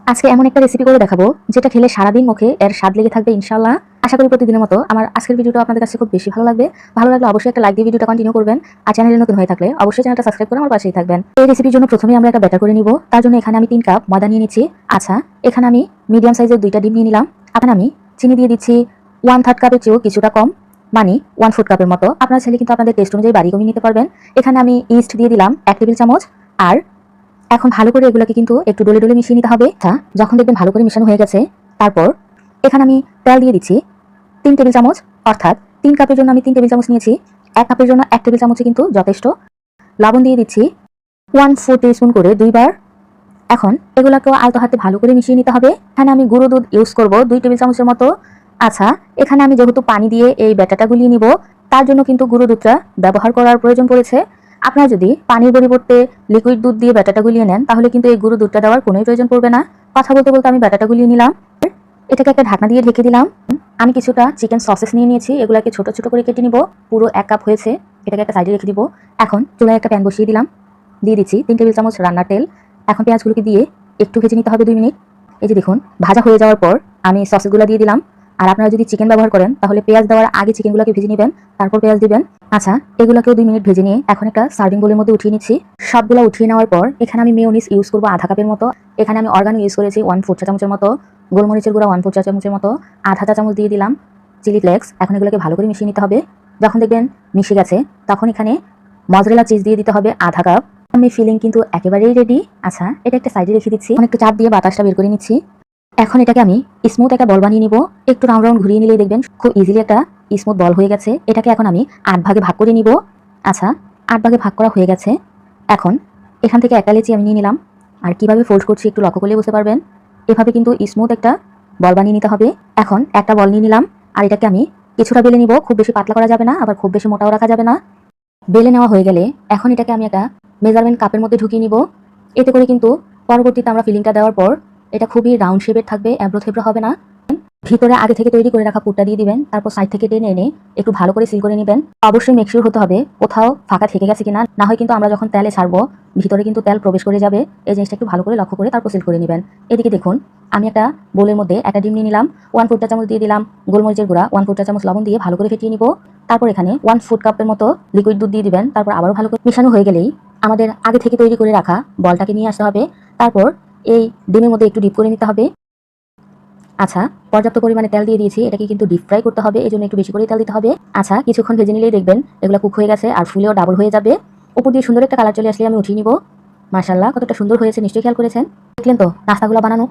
আজকে এমন একটা রেসিপি করে দেখাবো যেটা খেলে সারাদিন মুখে এর স্বাদ লেগে থাকবে ইনশাআল্লাহ। আশা করি প্রতিদিনের মতো আমার আজকের ভিডিওটা আপনাদের কাছে খুব বেশি ভালো লাগবে। ভালো লাগলে অবশ্যই একটা লাইক দিয়ে ভিডিওটা কন্টিনিউ করবেন। আর চ্যানেলে নতুন হয়ে থাকলে অবশ্যই চ্যানেলটা সাবস্ক্রাইব করে আমার পাশেই থাকবেন। এই রেসিপির জন্য প্রথমেই আমরা একটা ব্যাটার করে নিব। তার জন্য এখানে আমি 3 কাপ ময়দা নিয়ে নিচ্ছি। আচ্ছা, এখানে আমি মিডিয়াম সাইজের 2টা ডিম নিয়ে নিলাম। এখন আমি চিনি দিয়ে দিচ্ছি 1/3 কাপের চেয়েও কিছুটা কম, মানে 1/4 কাপের মতো। আপনারা চাইলে কিন্তু আপনাদের টেস্ট অনুযায়ী বাড়ি কমিয়ে নিতে পারবেন। এখানে আমি ইস্ট দিয়ে দিলাম 1 টেবিল চামচ। আর এখন ভালো করে এগুলোকে কিন্তু একটু ডলে ডলে মিশিয়ে নিতে হবে। আচ্ছা, যখন দেখবেন ভালো করে মিশানো হয়ে গেছে, তারপর এখানে আমি তেল দিয়ে দিচ্ছি 3 টেবিল চামচ। অর্থাৎ 3 কাপের জন্য আমি 3 টেবিল চামচ নিয়েছি, 1 কাপের জন্য 1 টেবিল চামচই কিন্তু যথেষ্ট। লবণ দিয়ে দিচ্ছি 1/4 টিস্পুন করে 2 বার। এখন এগুলোকেও আলতো হাতে ভালো করে মিশিয়ে নিতে হবে। এখানে আমি গুঁড়ো দুধ ইউজ করব 2 টেবিল চামচের মতো। আচ্ছা, এখানে আমি যেহেতু পানি দিয়ে এই ব্যাটারটা গুলিয়ে নিব, তার জন্য কিন্তু গুঁড়ো দুধটা ব্যবহার করার প্রয়োজন পড়েছে। আপনারা যদি পানির পরিবর্তে লিকুইড দুধ দিয়ে ব্যাটারটা গুলিয়ে নেন, তাহলে কিন্তু এই গুঁড়ো দুধটা দেওয়ার কোনোই প্রয়োজন পড়বে না। কথা বলতে বলতে আমি ব্যাটারটা গুলিয়ে নিলাম। এটাকে একটা ঢাকনা দিয়ে ঢেকে দিলাম। আমি কিছুটা চিকেন সসেস নিয়ে নিয়েছি, এগুলোকে ছোট ছোট করে কেটে নিব। পুরো 1 কাপ হয়েছে, এটাকে একটা সাইডে রেখে দিব। এখন চুলায় একটা প্যান বসিয়ে দিলাম, দিয়ে দিচ্ছি 3 টেবিল চামচ রান্নার তেল। এখন পেঁয়াজগুলোকে দিয়ে একটু ভেজে নিতে হবে 2 মিনিট। এই যে দেখুন, ভাজা হয়ে যাওয়ার পর আমি সসেসগুলো দিয়ে দিলাম। আর আপনারা যদি চিকেন ব্যবহার করেন, তাহলে পেঁয়াজ দেওয়ার আগে চিকেনগুলোকে ভেজে নেবেন, তারপর পেঁয়াজ দিবেন। আচ্ছা, এগুলোকেও 2 মিনিট ভেজে নিয়ে এখন একটা সার্ভিং বোলের মধ্যে উঠিয়ে নিচ্ছি। সবগুলো উঠিয়ে নেওয়ার পর এখানে আমি মেয়োনিজ ইউজ করবো 1/2 কাপের মতো। এখানে আমি অর্গানো ইউজ করেছি 1/4 চা চামচের মতো, গোলমরিচের গুঁড়া 1/4 চা চামচের মতো, 1/2 চা চামচ দিয়ে দিলাম চিলি ফ্লেক্স। এখন এগুলোকে ভালো করে মিশিয়ে নিতে হবে। যখন দেখবেন মিশে গেছে, তখন এখানে মজরেলা চিজ দিয়ে দিতে হবে 1/2 কাপ। আমি ফিলিং কিন্তু একেবারেই রেডি। আচ্ছা, এটা একটা সাইডে রেখে দিচ্ছি। একটু চাপ দিয়ে বাতাসটা বের করে নিচ্ছি। এখন এটাকে আমি স্মুথ একটা বল বানিয়ে নিব। একটু রাউন্ড রাউন্ড ঘুরিয়ে নিলেই দেখবেন খুব ইজিলি একটা স্মুথ বল হয়ে গেছে। এটাকে এখন আমি 8 ভাগে ভাগ করে নিব। আচ্ছা, 8 ভাগে ভাগ করা হয়ে গেছে। এখন এখান থেকে একটা লেচি আমি নিয়ে নিলাম। আর কিভাবে ফোল্ড করছি একটু লক্ষ্য করলে বুঝতে পারবেন। এভাবে কিন্তু স্মুথ একটা বল বানিয়ে নিতে হবে। এখন একটা বল নিয়ে নিলাম, আর এটাকে আমি কিছুটা বেলে নিব। খুব বেশি পাতলা করা যাবে না, আবার খুব বেশি মোটাও রাখা যাবে না। বেলে নেওয়া হয়ে গেলে এখন এটাকে আমি একটা মেজারমেন্ট কাপের মধ্যে ঢুকিয়ে নিব। এতে করে কিন্তু পরবর্তীতে আমরা ফিলিংটা দেওয়ার পর এটা খুবই রাউন্ড শেপের থাকবে, এবড়ো থেবড়ো হবে না। ভিতরে আগে থেকে তৈরি করে রাখা পুরটা দিয়ে দিবেন, তারপর সাইড থেকে টেনে এনে একটু ভালো করে সিল করে নেবেন। অবশ্যই মেকশিওর হতে হবে কোথাও ফাঁকা থেকে গেছে কিনা, না হয় কিন্তু আমরা যখন তেলে ছাড়বো ভিতরে কিন্তু তেল প্রবেশ করে যাবে। এই জিনিসটা একটু ভালো করে লক্ষ্য করে তারপর সিল করে নেবেন। এদিকে দেখুন, আমি একটা বোলের মধ্যে একটা ডিম নিয়ে নিলাম, 1/4 চা চামচ দিয়ে দিলাম গোলমরিচের গুঁড়া, 1/4 চা চামচ লবণ দিয়ে ভালো করে ফেটিয়ে নিব। তারপর এখানে 1/4 কাপের মতো লিকুইড দুধ দিয়ে দিবেন। তারপর আবারও ভালো করে মেশানো হয়ে গেলেই আমাদের আগে থেকে তৈরি করে রাখা বলটাকে নিয়ে আসতে হবে। তারপর এই ডিমের মধ্যে একটু ডিপ করে নিতে হবে। আচ্ছা, পর্যাপ্ত পরিমাণে তেল দিয়ে দিয়েছি, এটাকে কিন্তু ডিপ ফ্রাই করতে হবে, এই জন্য একটু বেশি করে তেল দিতে হবে। আচ্ছা, কিছুক্ষণ ভেজে নিলেই দেখবেন এগুলো কুক হয়ে গেছে আর ফুলেও ডাবল হয়ে যাবে। উপর দিয়ে সুন্দর একটা কালার চলে আসলে আমি উঠিয়ে নিব। মাশাআল্লাহ, কতটা সুন্দর হয়েছে নিশ্চয়ই খেয়াল করেছেন। দেখলেন তো নাস্তাগুলো বানানো